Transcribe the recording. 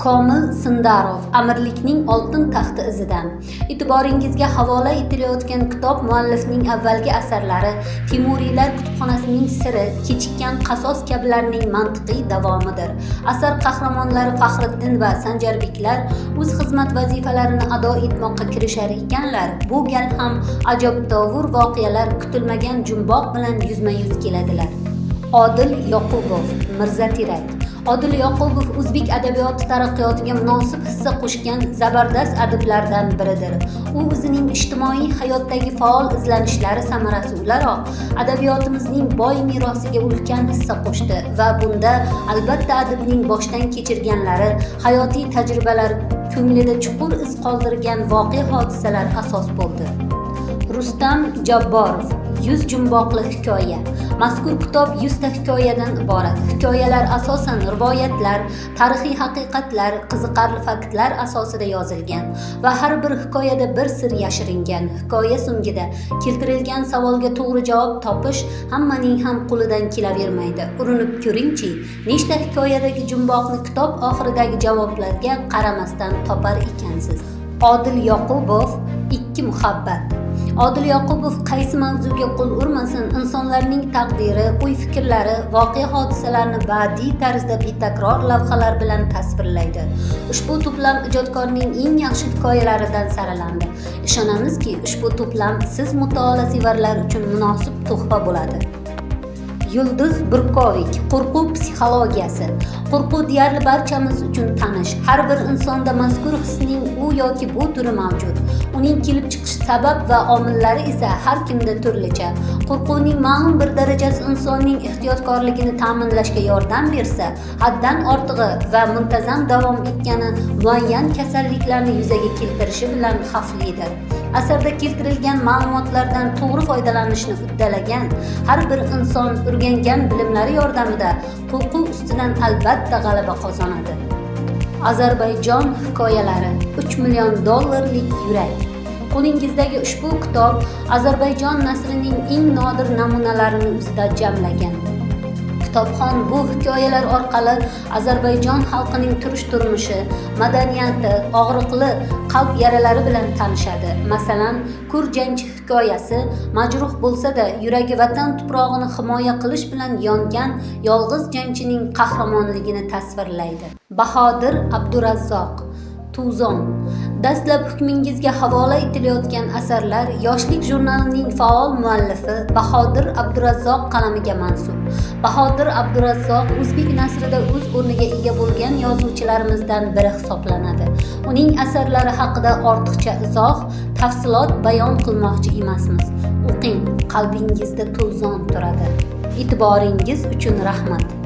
Komil Sindarov Amirlikning oltin taxti izidan. E'tiboringizga havola etilayotgan kitob muallifning avvalgi asarlari Temuriylar kutubxonasining siri, Kechikkan qasos kabilarning mantiqiy davomidir. Asar qahramonlari Faxriddin va Sanjarbeklar o'z xizmat vazifalarini ado etmoqqa kirishar ekanlar. Bu gal ham ajabtovur voqealar kutilmagan jumboq bilan yuzma-yuz keladilar. Odil Yoqubov, Mirzaterak. Odil Yoqubov o'zbek adabiyoti taraqqiyotiga munosib hissa qo'shgan zabardast adiblardan biridir. U o'zining ijtimoiy hayotdagi faol izlanishlari samarasi o'laroq adabiyotimizning boy merosiga ulkan hissa qo'shdi va bunda albatta adibning boshdan kechirganlari, hayotiy tajribalari, ko'nglida chuqur iz qoldirgan voqea hodisalar asos bo'ldi. Rustam Jabborov, 100 jumboqli hikoya. Mazkur kitob 100 ta hikoyadan iborat. Hikoyalar asosan rivoyatlar, tarixiy haqiqatlar, qiziqarli faktlar asosida yozilgan va har bir hikoyada bir sir yashiringan. Hikoya so'ngida keltirilgan savolga to'g'ri javob topish hammaning ham qo'lidan kelavermaydi. Urinib ko'ringchi, nechta hikoyadagi jumboqni kitob oxiridagi javoblarga qaramasdan topar ekansiz. Odil Yoqubov, 2 muhabbat. Odil Yoqubov qaysi mavzuga qo'l urmasin, insonlarning taqdiri, o'y-fikrlari, voqea hodisalarni badiiy tarzda betakror lavhalar bilan tasvirlaydi. Ushbu to'plam ijodkorning eng yaxshi hikoyalaridan saralandi. Ishonamizki, ushbu to'plam siz mutolaa sevarlar uchun munosib tuhfa bo'ladi. Yulduz Burkovik, qo'rquv psixologiyasi. Qo'rquv deyarli barchamiz uchun tanish. Har bir insonda mazkur hisning u yoki bu turi mavjud. Uning kelib chiqish sabab va omillari esa har kimda turlicha. Qo'rquvning ma'lum bir darajasi insonning ehtiyotkorligini ta'minlashga yordam bersa, haddan ortig'i va muntazam davom etgani muayyan kasalliklarni yuzaga keltirishi bilan xavflidir. Asarda keltirilgan ma'lumotlardan to'g'ri foydalanishni uddalagan har bir inson o'rgangan bilimlari yordamida qo'rquv ustidan albatta g'alaba qozonadi. Ozarbayjon hikoyalari, 3 million dollarlik yurak. Qo'lingizdagi ushbu kitob Ozarbayjon nasrining eng nodir namunalarini o'zida jamlagan. Kitobxon bu hikoyalar orqali Ozarbayjon xalqining turmushi, madaniyati, og'riqli qalb yaralari bilan tanishadi. Masalan, Kurjanchi hikoyasi majruh bo'lsa-da, yuragi vatan tuprog'ini himoya qilish bilan yongan yolg'iz jangchining qahramonligini tasvirlaydi. Bahodir Abdurazzoq, Tuzon. Dastlab hukmingizga havola etilayotgan asarlar Yoshlik jurnalining faol muallifi Bahodir Abdurazzoq qalamiga mansub. Bahodir Abdurazzoq o'zbek nasrida o'z o'rniga ega bo'lgan yozuvchilarimizdan biri hisoblanadi. Uning asarlari haqida ortiqcha izoh, tafsilot bayon qilmoqchi emasmiz. O'qing, qalbingizda Tuzon turadi. E'tiboringiz uchun rahmat.